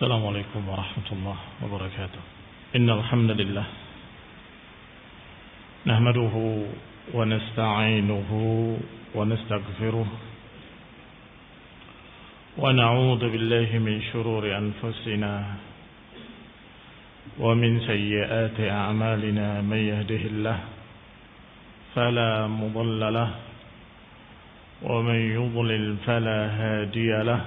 السلام عليكم ورحمة الله وبركاته. إن الحمد لله نحمده ونستعينه ونستغفره ونعوذ بالله من شرور أنفسنا ومن سيئات أعمالنا. من يهده الله فلا مضل له ومن يضلل فلا هادي له.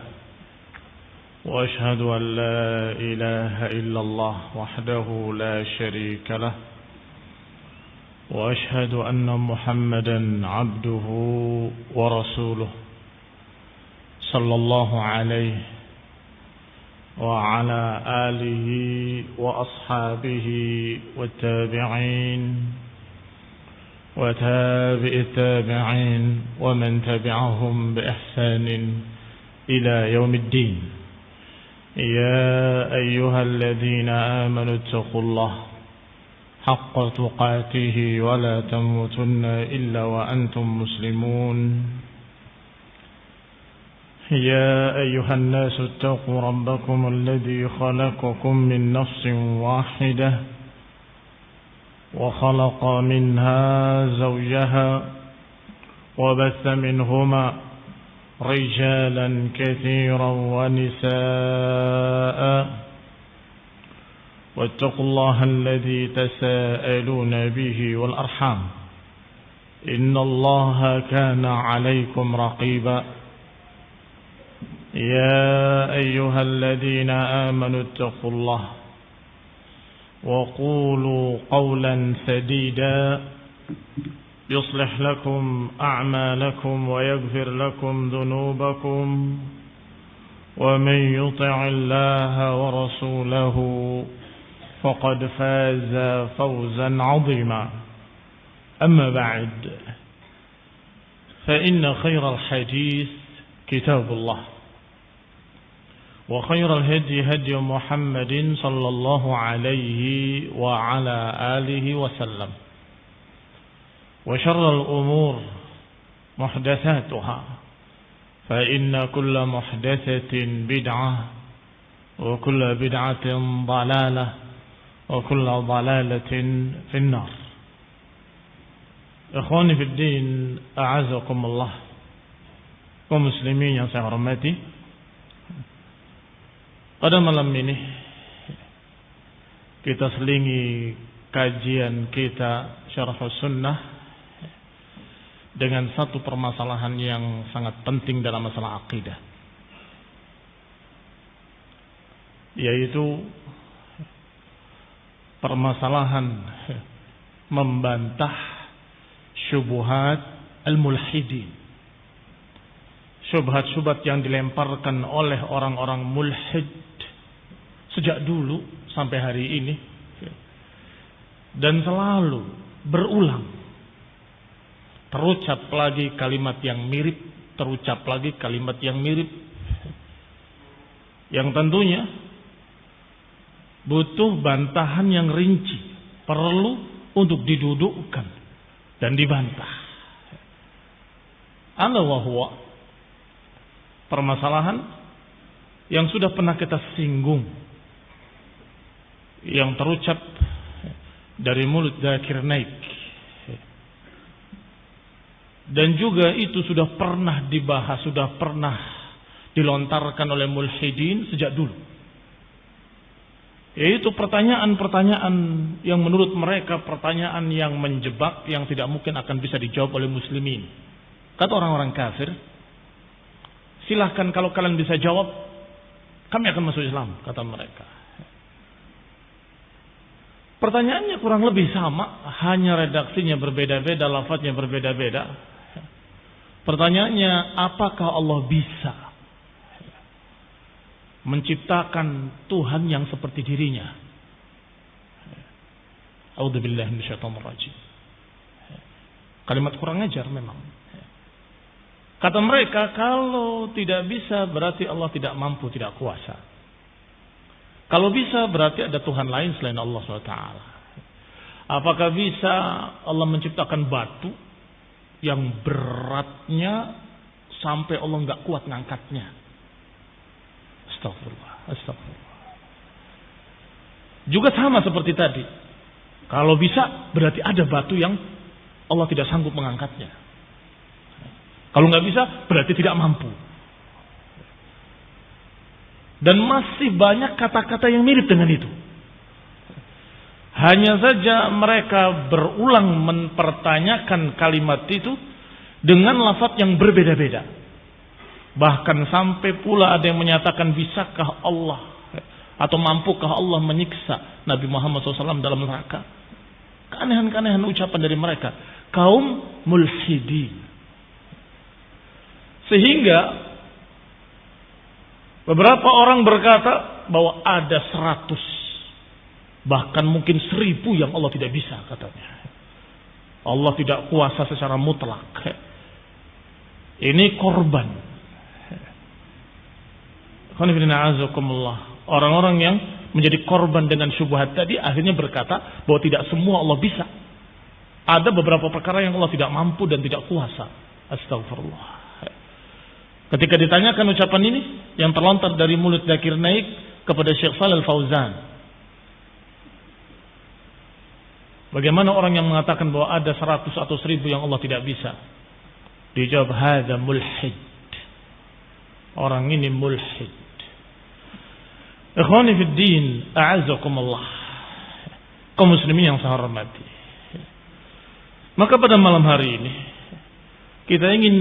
وأشهد أن لا إله إلا الله وحده لا شريك له. وأشهد أن محمدا عبده ورسوله صلى الله عليه وعلى آله وأصحابه والتابعين وتابع التابعين ومن تبعهم بإحسان إلى يوم الدين. يا أيها الذين آمنوا اتقوا الله حق تقاته ولا تموتن إلا وأنتم مسلمون. يا أيها الناس اتقوا ربكم الذي خلقكم من نفس واحدة وخلق منها زوجها وبث منهما رجالا كثيرا ونساء. واتقوا الله الذي تساءلون به والأرحام إن الله كان عليكم رقيبا. يا أيها الذين آمنوا اتقوا الله وقولوا قولا سديدا يصلح لكم أعمالكم ويغفر لكم ذنوبكم ومن يطع الله ورسوله فقد فاز فوزا عظيما. أما بعد فإن خير الحديث كتاب الله وخير الهدي هدي محمد صلى الله عليه وعلى آله وسلم وشر الأمور محدثاتها فإن كل محدثة بدعة وكل بدعة ضلالة وكل ضلالة في النار. Ikhwani fi din, a'azakumullah, kaum muslimin yang saya hormati, pada malam ini kita selingi kajian kita Syarh Sunnah dengan satu permasalahan yang sangat penting dalam masalah akidah, yaitu permasalahan membantah syubhat al-mulhidin, syubhat-syubhat yang dilemparkan oleh orang-orang mulhid sejak dulu sampai hari ini dan selalu berulang. Terucap lagi kalimat yang mirip, terucap lagi kalimat yang mirip, yang tentunya butuh bantahan yang rinci, perlu untuk didudukkan dan dibantah. Ala wa huwa, permasalahan yang sudah pernah kita singgung, yang terucap dari mulut Dzakir Naik, dan juga itu sudah pernah dibahas, sudah pernah dilontarkan oleh mulhidin sejak dulu, yaitu pertanyaan-pertanyaan yang menurut mereka pertanyaan yang menjebak, yang tidak mungkin akan bisa dijawab oleh muslimin. Kata orang-orang kafir, silahkan kalau kalian bisa jawab, kami akan masuk Islam, kata mereka. Pertanyaannya kurang lebih sama, hanya redaksinya berbeda-beda, lafadznya berbeda-beda. Pertanyaannya, apakah Allah bisa menciptakan Tuhan yang seperti dirinya? A'udzubillahi minasyaitonir rajim. Kalimat kurang ajar memang. Kata mereka, kalau tidak bisa berarti Allah tidak mampu, tidak kuasa. Kalau bisa berarti ada Tuhan lain selain Allah SWT. Apakah bisa Allah menciptakan batu yang beratnya sampai Allah nggak kuat ngangkatnya? Astagfirullah, astagfirullah. Juga sama seperti tadi. Kalau bisa berarti ada batu yang Allah tidak sanggup mengangkatnya. Kalau nggak bisa berarti tidak mampu. Dan masih banyak kata-kata yang mirip dengan itu. Hanya saja mereka berulang mempertanyakan kalimat itu dengan lafaz yang berbeda-beda. Bahkan sampai pula ada yang menyatakan, bisakah Allah atau mampukah Allah menyiksa Nabi Muhammad SAW dalam neraka? Keanehan-keanehan ucapan dari mereka. Kaum mulhidin. Sehingga beberapa orang berkata bahwa ada 100, bahkan mungkin 1000 yang Allah tidak bisa katanya. Allah tidak kuasa secara mutlak. Ini korban. Orang-orang yang menjadi korban dengan syubhat tadi akhirnya berkata bahwa tidak semua Allah bisa. Ada beberapa perkara yang Allah tidak mampu dan tidak kuasa. Astagfirullah. Ketika ditanyakan ucapan ini yang terlontar dari mulut Dzakir Naik kepada Syekh Shalal Fauzan, bagaimana orang yang mengatakan bahwa ada 100 atau 1000 yang Allah tidak bisa? Dijawab, hadza mulhid. Orang ini mulhid. Ikhwani fid din, a'azzakumullah. Kaum muslimin yang saya hormati. Maka pada malam hari ini kita ingin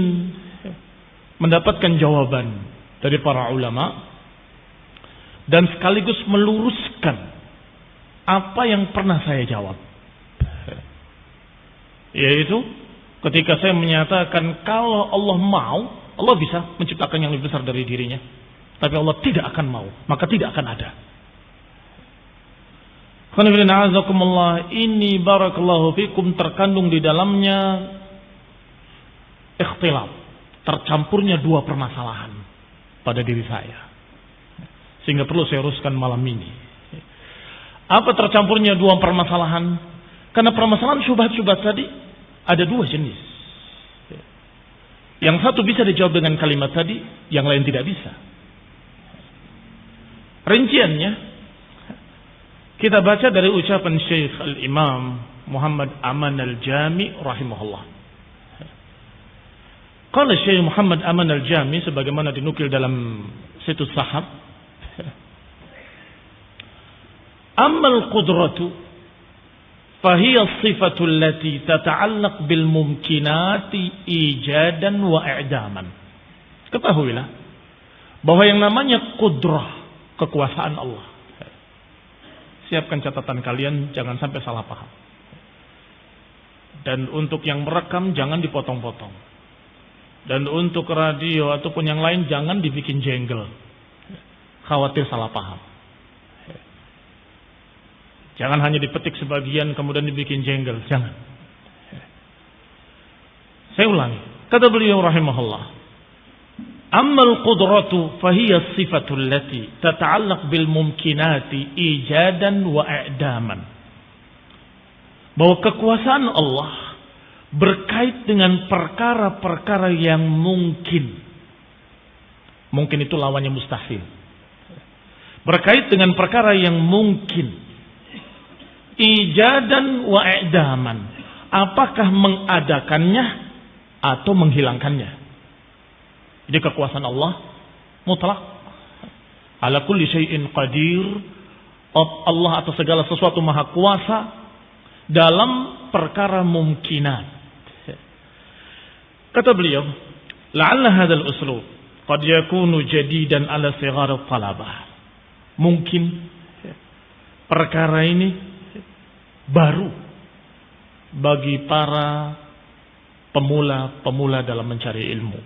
mendapatkan jawaban dari para ulama dan sekaligus meluruskan apa yang pernah saya jawab. Yaitu ketika saya menyatakan kalau Allah mau, Allah bisa menciptakan yang lebih besar dari dirinya. Tapi Allah tidak akan mau, maka tidak akan ada. Ini barakallahu fikum terkandung di dalamnya ikhtilaf, tercampurnya dua permasalahan pada diri saya. Sehingga perlu saya uruskan malam ini. Apa tercampurnya dua permasalahan? Karena permasalahan syubhat-syubhat tadi ada dua jenis. Yang satu bisa dijawab dengan kalimat tadi, yang lain tidak bisa. Rinciannya kita baca dari ucapan Syekh Al-Imam Muhammad Aman Al-Jami rahimahullah. Qala Syekh Muhammad Aman Al-Jami sebagaimana dinukil dalam situs Sahab, Ammal qudratu fahiya sifatu allati tata'allaq bil mumkinati ijadan wa i'daman. Ketahuilah bahwa yang namanya qudrah, kekuasaan Allah. Siapkan catatan kalian, jangan sampai salah paham. Dan untuk yang merekam jangan dipotong-potong. Dan untuk radio ataupun yang lain jangan dibikin jenggel. Khawatir salah paham. Jangan hanya dipetik sebagian kemudian dibikin jenggel, jangan. Saya ulangi. Kata beliau rahimahullah, Ammal qudratu fahiya sifatul lati tata'allaq bil mumkinati ijadan wa i'daman. Bahwa kekuasaan Allah berkait dengan perkara-perkara yang mungkin. Mungkin itu lawannya mustahil. Berkait dengan perkara yang mungkin. Ijadan wa i'daman. Apakah mengadakannya atau menghilangkannya? Jadi kekuasaan Allah mutlak. Ala kulli syai'in qadir. Allah atas segala sesuatu maha kuasa dalam perkara mungkinat. Kata beliau, la'alla hadzal uslub qad yakunu jadidan ala sighar talabah. Mungkin perkara ini baru bagi para pemula-pemula dalam mencari ilmu.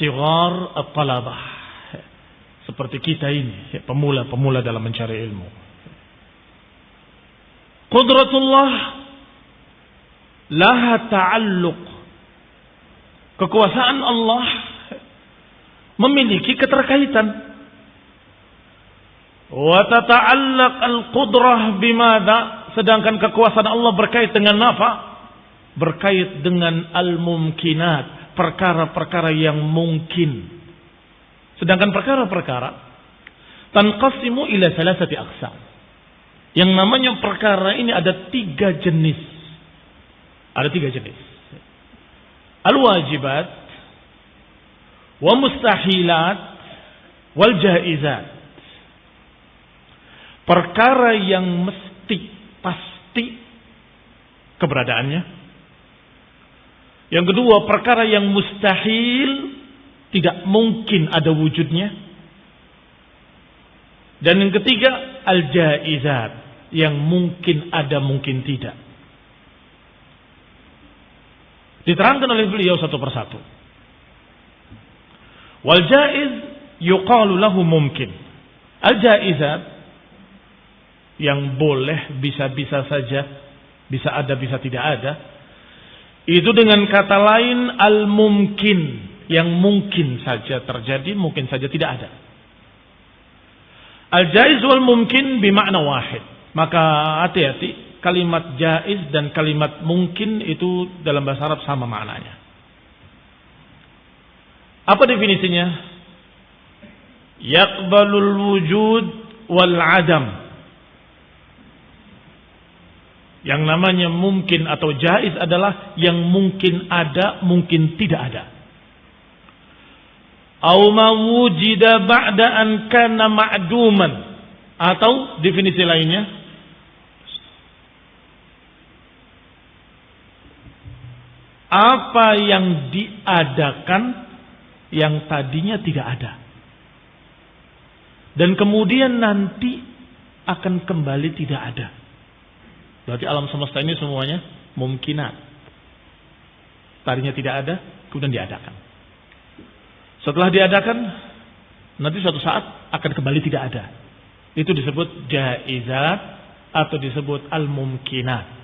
Sighar at-talabah, seperti kita ini, pemula-pemula dalam mencari ilmu. Qudratullah laha ta'alluq. Kekuasaan Allah memiliki keterkaitan. Wa tata'allaq al-qudrah bimadha, sedangkan kekuasaan Allah berkait dengan apa? Berkait dengan al-mumkinat, perkara-perkara yang mungkin. Sedangkan perkara-perkara tanqasimu ila salasati aqsam. Yang namanya perkara ini ada 3 jenis. Ada 3 jenis. Al-wajibat, wa mustahilat, wal jaizat. Perkara yang mesti, pasti keberadaannya. Yang kedua, perkara yang mustahil, tidak mungkin ada wujudnya. Dan yang ketiga, al-jaizat, yang mungkin ada, mungkin tidak. Diterangkan oleh beliau satu persatu. Wal jaiz yuqalu lahu mungkin. Al-jaizat, yang boleh, bisa-bisa saja, bisa ada, bisa tidak ada, itu dengan kata lain al-mumkin, yang mungkin saja terjadi, mungkin saja tidak ada. Al-jaiz wal mungkin bimakna wahid. Maka hati-hati, kalimat jaiz dan kalimat mungkin itu dalam bahasa Arab sama maknanya. Apa definisinya? Yaqbalul wujud wal adam. Yang namanya mungkin atau jaiz adalah yang mungkin ada, mungkin tidak ada. Au ma wujida ba'da an kana ma'duman. Atau definisi lainnya, apa yang diadakan yang tadinya tidak ada. Dan kemudian nanti akan kembali tidak ada. Berarti alam semesta ini semuanya mungkinat. Tadinya tidak ada, kemudian diadakan. Setelah diadakan, nanti suatu saat akan kembali tidak ada. Itu disebut jaizat atau disebut al-mumkinat.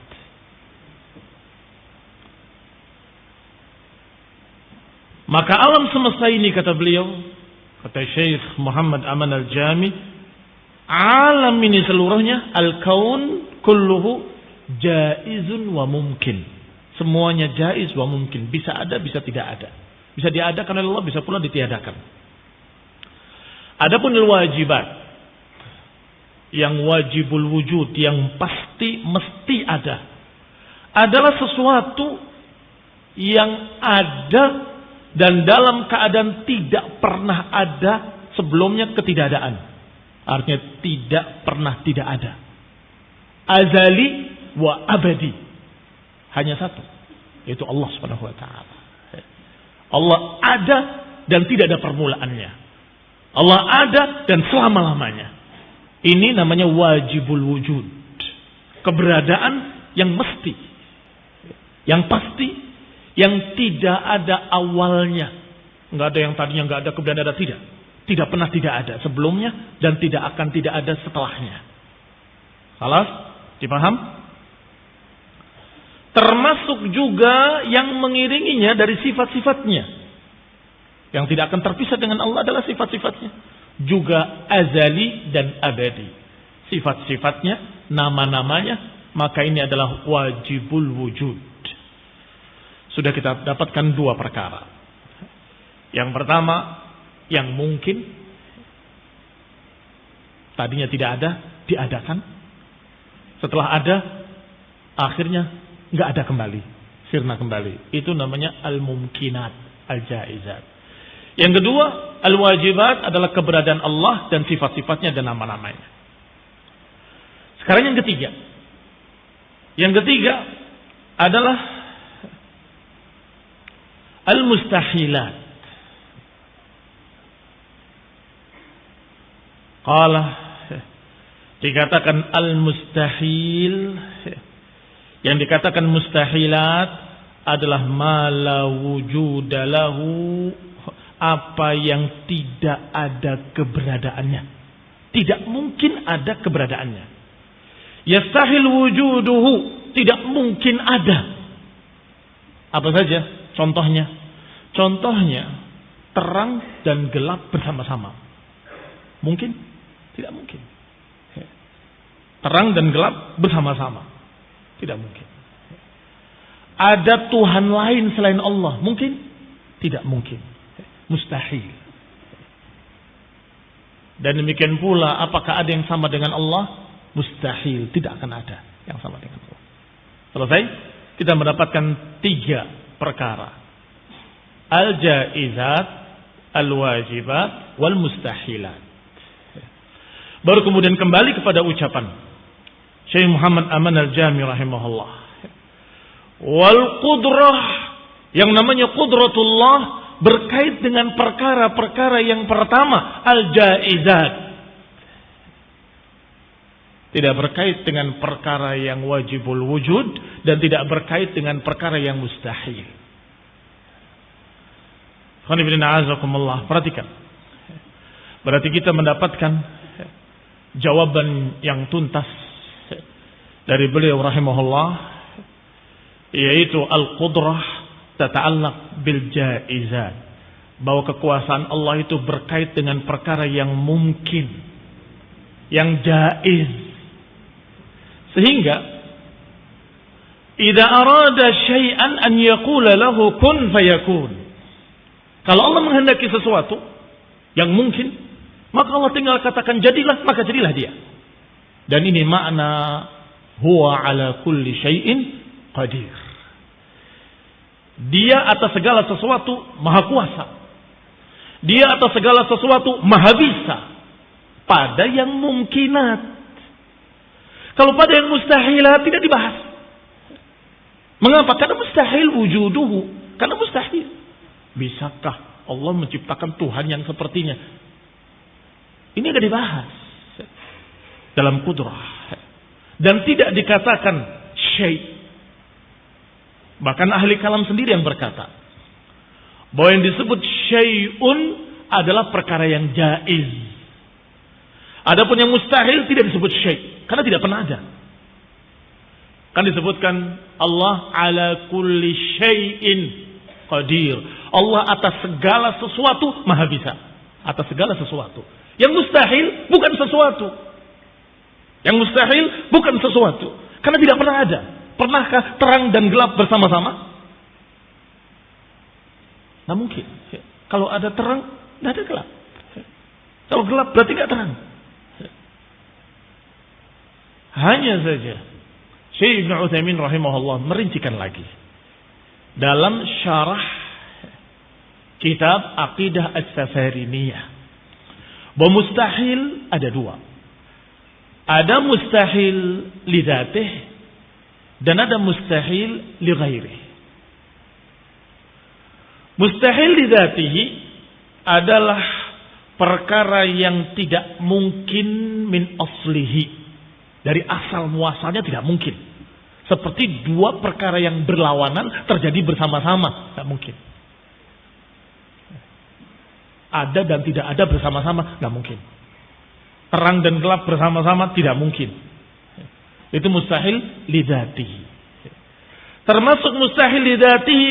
Maka alam semesta ini, kata beliau, kata Syekh Muhammad Aman al-Jami, alam ini seluruhnya, al-kaun kulluhu jaizun wa mumkin. Semuanya jaiz wa mumkin. Bisa ada, bisa tidak ada. Bisa diadakan oleh Allah, bisa pula ditiadakan. Adapun al-wajibat, yang wajibul wujud, yang pasti mesti ada, adalah sesuatu yang ada dan dalam keadaan tidak pernah ada sebelumnya ketidakadaan. Artinya tidak pernah tidak ada. Azali wa abadi. Hanya satu, yaitu Allah Subhanahu wa taala. Allah ada dan tidak ada permulaannya. Allah ada dan selama-lamanya. Ini namanya wajibul wujud. Keberadaan yang mesti, yang pasti, yang tidak ada awalnya. Enggak ada yang tadinya enggak ada, kemudian ada, tidak. Tidak pernah tidak ada sebelumnya dan tidak akan tidak ada setelahnya. Salah? Dipaham? Termasuk juga yang mengiringinya dari sifat-sifatnya. Yang tidak akan terpisah dengan Allah adalah sifat-sifatnya. Juga azali dan abadi. Sifat-sifatnya, nama-namanya, maka ini adalah wajibul wujud. Sudah kita dapatkan 2 perkara. Yang pertama, yang mungkin tadinya tidak ada, diadakan. Setelah ada, akhirnya nggak ada kembali, sirna kembali. Itu namanya al-mumkinat, al-jaizat. Yang kedua, al-wajibat adalah keberadaan Allah dan sifat-sifatnya dan nama-namanya. Sekarang yang ketiga. Yang ketiga adalah al-mustahilat. Qala, dikatakan al-mustahil. Yang dikatakan mustahilat adalah ma la wujuda lahu, apa yang tidak ada keberadaannya. Tidak mungkin ada keberadaannya. Yastahil wujuduhu, tidak mungkin ada. Apa saja contohnya? Contohnya terang dan gelap bersama-sama. Mungkin? Tidak mungkin. Terang dan gelap bersama-sama. Tidak mungkin. Ada Tuhan lain selain Allah? Mungkin? Tidak mungkin. Mustahil. Dan demikian pula, apakah ada yang sama dengan Allah? Mustahil, tidak akan ada yang sama dengan Allah. Selesai, kita mendapatkan 3 perkara. Al-jaizat, al-wajibat, wal-mustahilat. Baru kemudian kembali kepada ucapan Syekh Muhammad Aman Al-Jami rahimahullah. Wal qudrah, yang namanya qudratullah berkait dengan perkara-perkara yang pertama, al-jaizat. Tidak berkait dengan perkara yang wajibul wujud dan tidak berkait dengan perkara yang mustahil. Perhatikan. Berarti kita mendapatkan jawaban yang tuntas dari beliau rahimahullah, yaitu al-qudrah tata'allaq bil jaizat, bahwa kekuasaan Allah itu berkait dengan perkara yang mungkin, yang jaiz. Sehingga idza arada syai'an an yaqula lahu kun fayakun. Kalau Allah menghendaki sesuatu yang mungkin, maka Allah tinggal katakan jadilah, maka jadilah dia. Dan ini makna huwa ala kulli syai'in qadir. Dia atas segala sesuatu maha kuasa. Dia atas segala sesuatu maha bisa. Pada yang mungkinat. Kalau pada yang mustahilat tidak dibahas. Mengapa? Karena mustahil wujuduhu. Karena mustahil. Bisakah Allah menciptakan Tuhan yang sepertinya? Ini tidak dibahas dalam kudrah. Dan tidak dikatakan syai'. Bahkan ahli kalam sendiri yang berkata bahwa yang disebut syai'un adalah perkara yang jaiz. Adapun yang mustahil tidak disebut syai', karena tidak pernah ada. Kan disebutkan Allah ala kulli syai'in qadir. Allah atas segala sesuatu maha bisa. Atas segala sesuatu. Yang mustahil bukan sesuatu. Yang mustahil bukan sesuatu. Karena tidak pernah ada. Pernahkah terang dan gelap bersama-sama? Nah mungkin. Kalau ada terang, tidak ada gelap. Kalau gelap berarti tidak terang. Hanya saja Syekh Ibn Utsaimin rahimahullah merincikan lagi dalam syarah kitab Aqidah As-Safariniyah bahwa mustahil ada 2. Ada mustahil li dzatih dan ada mustahil li ghairihi. Mustahil li dzatihi adalah perkara yang tidak mungkin min aslihi. Dari asal muasalnya tidak mungkin. Seperti 2 perkara yang berlawanan terjadi bersama-sama. Tidak mungkin. Ada dan tidak ada bersama-sama. Tidak mungkin. Terang dan gelap bersama-sama tidak mungkin. Itu mustahil lidzatihi. Termasuk mustahil lidzatihi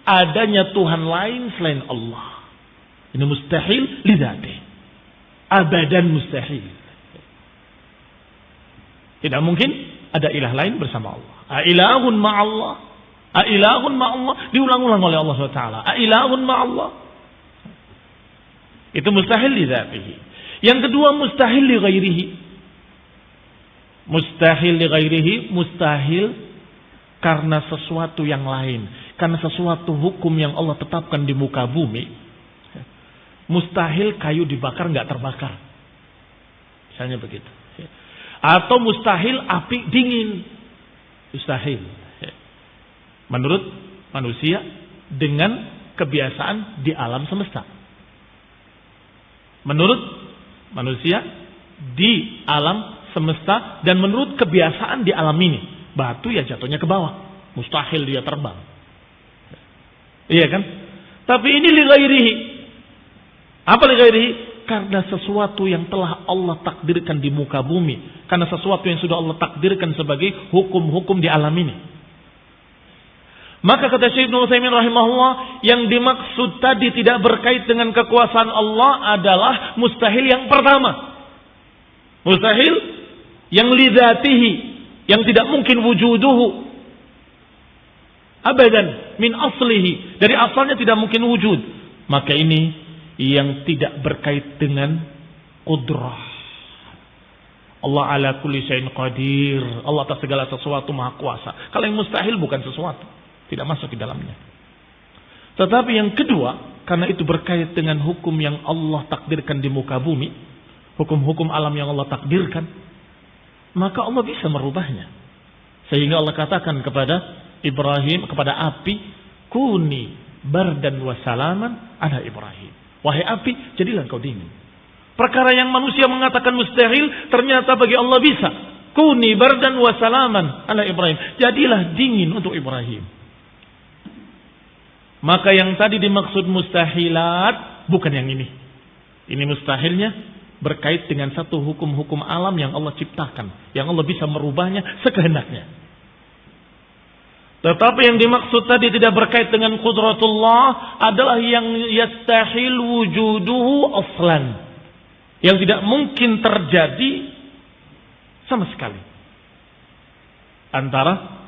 adanya Tuhan lain selain Allah. Ini mustahil lidzatihi. Abadan mustahil. Tidak mungkin ada ilah lain bersama Allah. Ailahun ma'allah. Ailahun ma'allah. Diulang-ulang oleh Allah SWT. Ailahun ma'allah. Itu mustahil lidzatihi. Yang kedua mustahil li ghairihi. Mustahil li ghairihi, mustahil karena sesuatu yang lain. Karena sesuatu hukum yang Allah tetapkan di muka bumi. Mustahil kayu dibakar nggak terbakar. Misalnya begitu. Atau mustahil api dingin. Mustahil. Menurut manusia dengan kebiasaan di alam semesta. Menurut manusia di alam semesta dan menurut kebiasaan di alam ini, batu ya jatuhnya ke bawah, mustahil dia terbang. Iya kan? Tapi ini li ghairihi. Apa li ghairihi? Karena sesuatu yang telah Allah takdirkan di muka bumi, karena sesuatu yang sudah Allah takdirkan sebagai hukum-hukum di alam ini. Maka kata Syekh Ibnu Utsaimin rahimahullah, yang dimaksud tadi tidak berkait dengan kekuasaan Allah adalah mustahil yang pertama. Mustahil yang lidzatihi, yang tidak mungkin wujuduhu. Abadan min aslihi, dari asalnya tidak mungkin wujud. Maka ini yang tidak berkait dengan Qudrah. Allah ala kulli syai'in qadir. Allah atas segala sesuatu maha kuasa. Kalau yang mustahil bukan sesuatu, tidak masuk di dalamnya. Tetapi yang kedua, karena itu berkait dengan hukum yang Allah takdirkan di muka bumi, hukum-hukum alam yang Allah takdirkan, maka Allah bisa merubahnya. Sehingga Allah katakan kepada Ibrahim, kepada api, kuni bardan wa salaman ala Ibrahim. Wahai api, jadilah engkau dingin. Perkara yang manusia mengatakan mustahil, ternyata bagi Allah bisa. Kuni bardan wa salaman ala Ibrahim. Jadilah dingin untuk Ibrahim. Maka yang tadi dimaksud mustahilat bukan yang ini. Ini mustahilnya berkait dengan satu hukum-hukum alam yang Allah ciptakan, yang Allah bisa merubahnya sekehendaknya. Tetapi yang dimaksud tadi tidak berkait dengan qudratullah adalah yang yastahil wujuduhu aslan, yang tidak mungkin terjadi sama sekali antara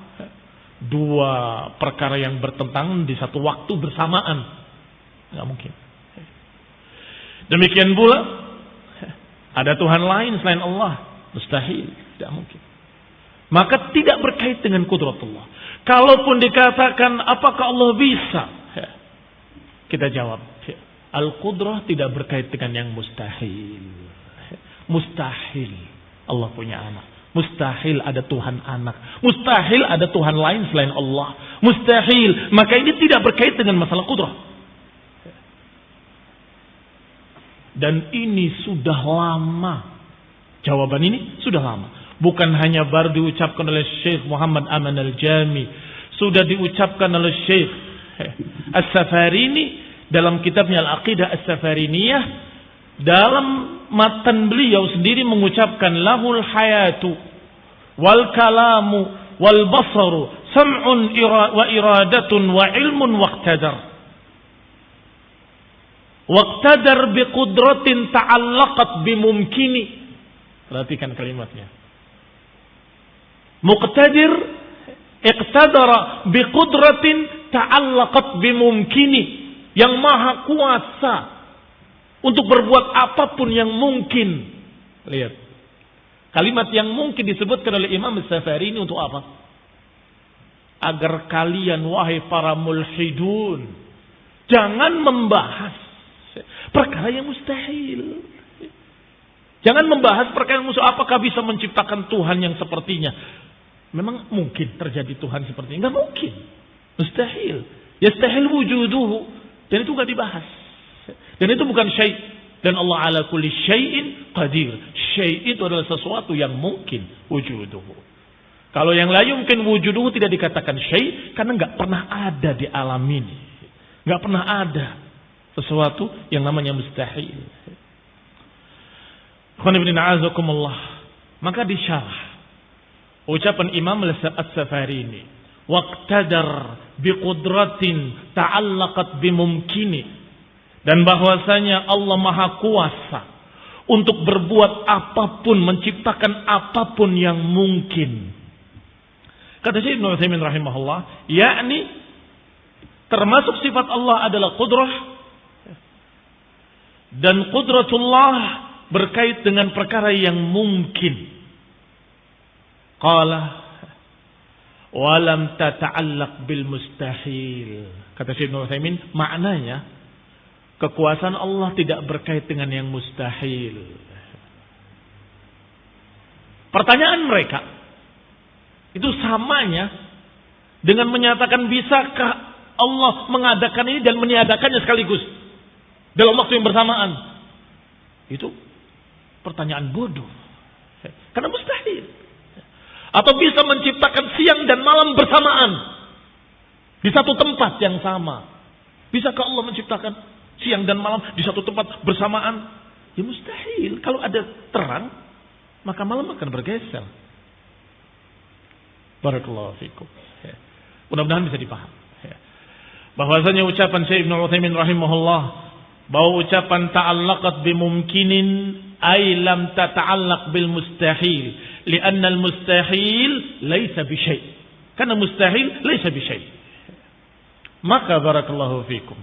dua perkara yang bertentangan di satu waktu bersamaan. Tidak mungkin. Demikian pula ada Tuhan lain selain Allah, mustahil, tidak mungkin. Maka tidak berkait dengan qudratullah. Kalaupun dikatakan apakah Allah bisa, kita jawab, al-qudrah tidak berkait dengan yang mustahil. Mustahil Allah punya anak. Mustahil ada Tuhan anak. Mustahil ada Tuhan lain selain Allah. Mustahil. Maka ini tidak berkait dengan masalah qudrah. Dan ini sudah lama. Jawaban ini sudah lama. Bukan hanya baru diucapkan oleh Syekh Muhammad Aman Al-Jami. Sudah diucapkan oleh Syekh As-Safarini dalam kitabnya Al-Aqidah As-Safariniyah. Dalam matan beliau sendiri mengucapkan lahul hayatu wal kalamu wal basaru sam'un wa iradatun wa ilmun waqtadar biqudratin ta'allaqat bimumkini. Perhatikan kalimatnya. Muqtadir iqtadara biqudratin ta'allaqat bimumkini, yang maha kuasa untuk berbuat apapun yang mungkin. Lihat. Kalimat yang mungkin disebutkan oleh Imam As-Safarini untuk apa? Agar kalian wahai para mulhidun jangan membahas perkara yang mustahil. Jangan membahas perkara yang mustahil. Apakah bisa menciptakan Tuhan yang sepertinya? Memang mungkin terjadi Tuhan seperti ini? Enggak mungkin. Mustahil. Yastahil wujuduhu. Dan itu enggak dibahas. Dan itu bukan syai'. Dan Allah ala kulli syai'in qadir. Syai' itu adalah sesuatu yang mungkin wujuduhu. Kalau yang la yumkin wujuduhu tidak dikatakan syai' karena enggak pernah ada di alam ini. Enggak pernah ada sesuatu yang namanya mustahil. Maka disyarah ucapan Imam As-Safarini, waqtadar biqudratin ta'allaqat bimumkini. Dan bahwasanya Allah maha kuasa untuk berbuat apapun, menciptakan apapun yang mungkin. Kata Syekh Ibnu Utsaimin rahimahullah, yakni termasuk sifat Allah adalah qudrah, dan qudratullah berkait dengan perkara yang mungkin. Qala walam tata'allaq bil mustahil. Kata Syekh Ibnu Utsaimin, maknanya kekuasaan Allah tidak berkait dengan yang mustahil. Pertanyaan mereka itu samanya dengan menyatakan bisakah Allah mengadakan ini dan meniadakannya sekaligus dalam waktu yang bersamaan. Itu pertanyaan bodoh. Karena mustahil. Atau bisa menciptakan siang dan malam bersamaan di satu tempat yang sama. Bisakah Allah menciptakan siang dan malam di satu tempat bersamaan? Ya mustahil. Kalau ada terang, maka malam akan bergeser. Barakallahu fikum. Mudah-mudahan bisa dipaham. Bahwasanya ucapan Syekh Ibnu Utsaimin rahimahullah, bahwa ucapan ta'allaqat bimumkinin ay lam tata'allaq bil mustahil, li'anna al mustahil laysa bi syai'. Karena mustahil laysa bi syai'. Maka barakallahu fikum,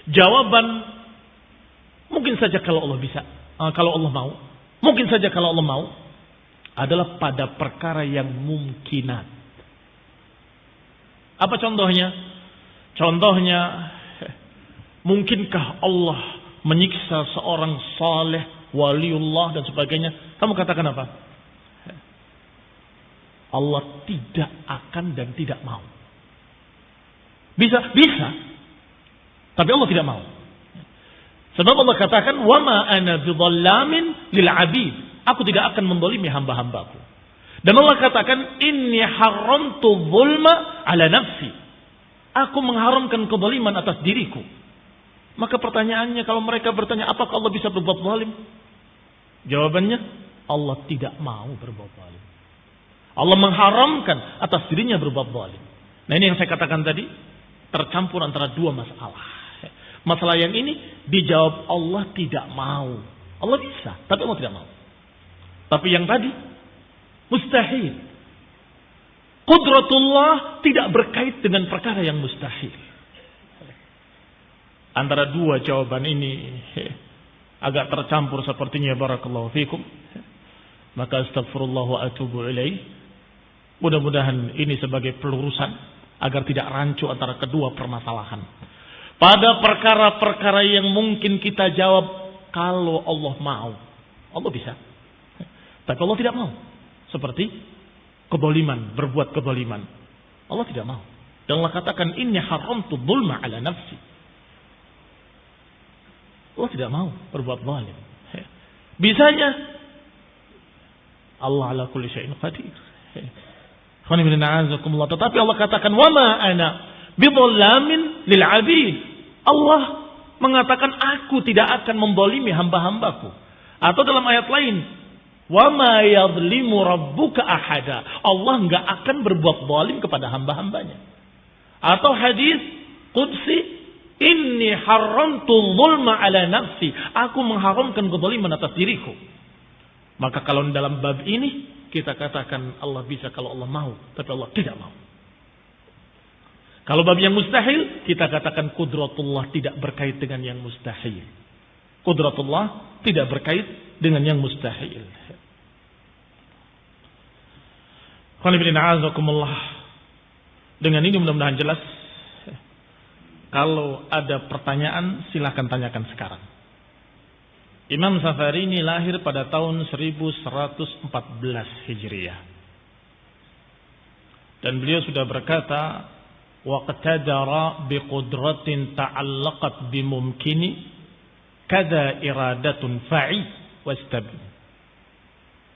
jawaban mungkin saja kalau Allah bisa. kalau Allah mau. Mungkin saja kalau Allah mau. Adalah pada perkara yang mungkinat. Apa contohnya? Contohnya, mungkinkah Allah menyiksa seorang saleh, waliullah dan sebagainya? Kamu katakan apa? Allah tidak akan dan tidak mau. Bisa. Tapi Allah tidak mau. Sebab Allah katakan, "Wa ma ana bidhallamin lil 'abid." Aku tidak akan mendolimi hamba-hambaku. Dan Allah katakan, "Inni haramtu zulma ala nafsi." Aku mengharamkan kezaliman atas diriku. Maka pertanyaannya, kalau mereka bertanya, apakah Allah bisa berbuat zalim? Jawabannya, Allah tidak mau berbuat zalim. Allah mengharamkan atas dirinya berbuat zalim. Nah, ini yang saya katakan tadi, tercampur antara dua masalah. Masalah yang ini dijawab Allah tidak mau. Allah bisa, tapi Allah tidak mau. Tapi yang tadi mustahil. Qudratullah tidak berkait dengan perkara yang mustahil. Antara dua jawaban ini agak tercampur sepertinya, barakallahu fikum. Maka astagfirullah wa atubu ilaih. Mudah-mudahan ini sebagai pelurusan agar tidak rancu antara kedua permasalahan. Pada perkara-perkara yang mungkin kita jawab kalau Allah mau. Allah bisa. Tapi Allah tidak mau. Seperti kedzaliman, berbuat kedzaliman. Allah tidak mau. Dan Allah katakan, "Inni haramtu dzulma ala nafsi." Allah tidak mau berbuat zalim. Bisanya Allah ala kulli syai'in qadir. Tetapi Allah katakan, "Wa ma ana bidhallamin lil 'abid." Allah mengatakan, aku tidak akan membolimi hamba-hambaku. Atau dalam ayat lain, "Wa ma yadhlimu rabbuka ahada." Allah enggak akan berbuat zalim kepada hamba-hambanya. Atau hadis qudsi, "Inni haramtu dzulma ala nafsi." Aku mengharamkan kezaliman atas diriku. Maka kalau dalam bab ini kita katakan Allah bisa kalau Allah mau, tapi Allah tidak mau. Kalau bab yang mustahil, kita katakan qudratullah tidak berkait dengan yang mustahil. Qudratullah tidak berkait dengan yang mustahil. Dengan ini mudah-mudahan jelas. Kalau ada pertanyaan, silakan tanyakan sekarang. Imam Safari ini lahir pada tahun 1114 Hijriah. Dan beliau sudah berkata, "Waqtadara biqudratin ta'allaqat bimumkini kada iradatun fa'i wastabin."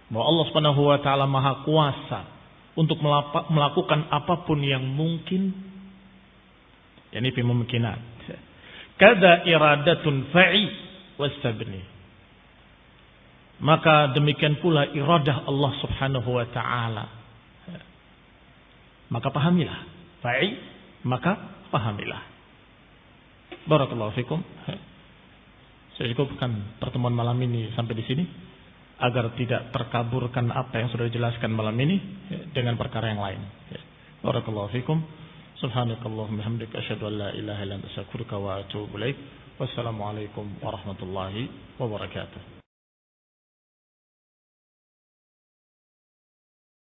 Bahwa Allah Subhanahu wa taala Maha Kuasa untuk melakukan apapun yang mungkin, yakni bimumkinat. Kada iradatun fa'i wastabni. Maka demikian pula iradah Allah Subhanahu wa taala. Maka pahamilah. Fa'i, maka pahamilah. Barakallahu fikum. Saya cukupkan pertemuan malam ini sampai di sini agar tidak terkaburkan apa yang sudah dijelaskan malam ini dengan perkara yang lain. Barakallahu fikum. Subhanakallahumma hamdika asyhadu an la ilaha illa anta astaghfiruka wa atubu ilaik. Wassalamualaikum warahmatullahi wabarakatuh.